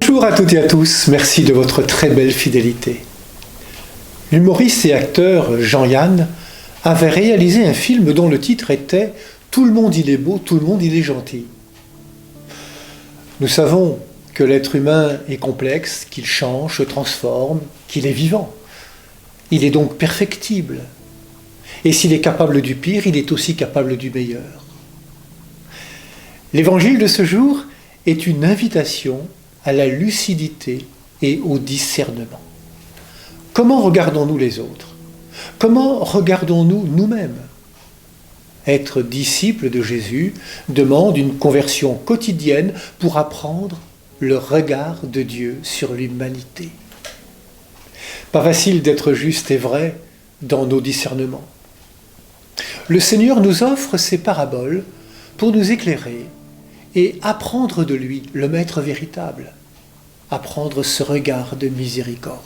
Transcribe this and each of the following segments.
Bonjour à toutes et à tous, merci de votre très belle fidélité. L'humoriste et acteur Jean-Yann avait réalisé un film dont le titre était « Tout le monde il est beau, tout le monde il est gentil ». Nous savons que l'être humain est complexe, qu'il change, se transforme, qu'il est vivant. Il est donc perfectible. Et s'il est capable du pire, il est aussi capable du meilleur. L'évangile de ce jour est une invitation à la lucidité et au discernement. Comment regardons-nous les autres? Comment regardons-nous nous-mêmes? Être disciple de Jésus demande une conversion quotidienne pour apprendre le regard de Dieu sur l'humanité. Pas facile d'être juste et vrai dans nos discernements. Le Seigneur nous offre ces paraboles pour nous éclairer et apprendre de lui, le Maître véritable, apprendre ce regard de miséricorde.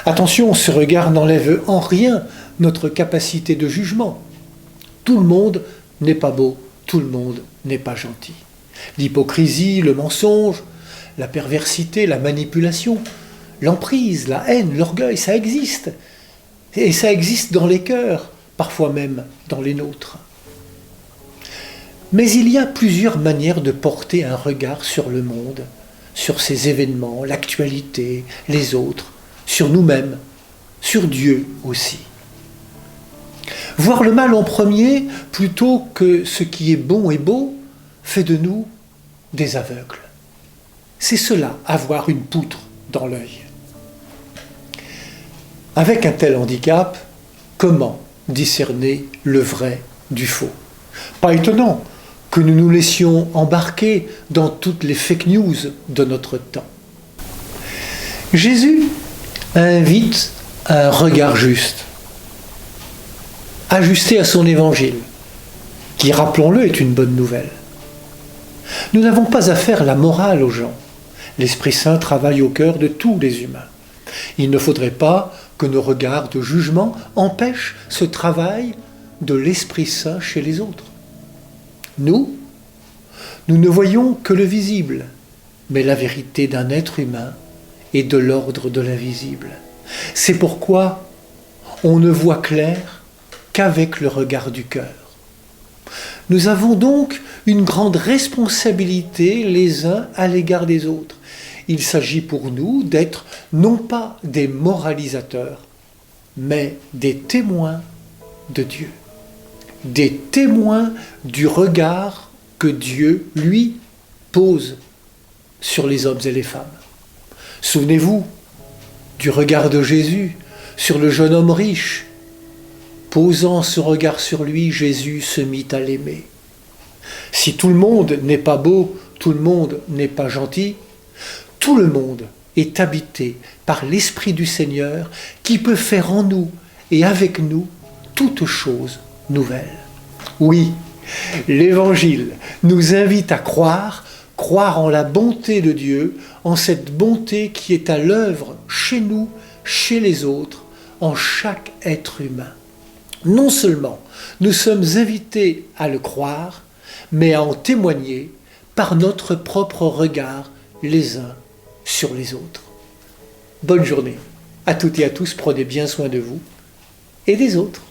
Attention, ce regard n'enlève en rien notre capacité de jugement. Tout le monde n'est pas beau, tout le monde n'est pas gentil. L'hypocrisie, le mensonge, la perversité, la manipulation, l'emprise, la haine, l'orgueil, ça existe. Et ça existe dans les cœurs, parfois même dans les nôtres. Mais il y a plusieurs manières de porter un regard sur le monde, sur ses événements, l'actualité, les autres, sur nous-mêmes, sur Dieu aussi. Voir le mal en premier, plutôt que ce qui est bon et beau, fait de nous des aveugles. C'est cela, avoir une poutre dans l'œil. Avec un tel handicap, comment discerner le vrai du faux? Pas étonnant que nous nous laissions embarquer dans toutes les fake news de notre temps. Jésus invite à un regard juste, ajusté à son évangile, qui, rappelons-le, est une bonne nouvelle. Nous n'avons pas à faire la morale aux gens. L'Esprit Saint travaille au cœur de tous les humains. Il ne faudrait pas que nos regards de jugement empêchent ce travail de l'Esprit Saint chez les autres. Nous ne voyons que le visible, mais la vérité d'un être humain est de l'ordre de l'invisible. C'est pourquoi on ne voit clair qu'avec le regard du cœur. Nous avons donc une grande responsabilité les uns à l'égard des autres. Il s'agit pour nous d'être non pas des moralisateurs, mais des témoins de Dieu. Des témoins du regard que Dieu, lui, pose sur les hommes et les femmes. Souvenez-vous du regard de Jésus sur le jeune homme riche. Posant ce regard sur lui, Jésus se mit à l'aimer. Si tout le monde n'est pas beau, tout le monde n'est pas gentil, tout le monde est habité par l'Esprit du Seigneur qui peut faire en nous et avec nous toutes choses nouvelles. Oui, l'Évangile nous invite à croire en la bonté de Dieu, en cette bonté qui est à l'œuvre chez nous, chez les autres, en chaque être humain. Non seulement nous sommes invités à le croire, mais à en témoigner par notre propre regard les uns sur les autres. Bonne journée à toutes et à tous, prenez bien soin de vous et des autres.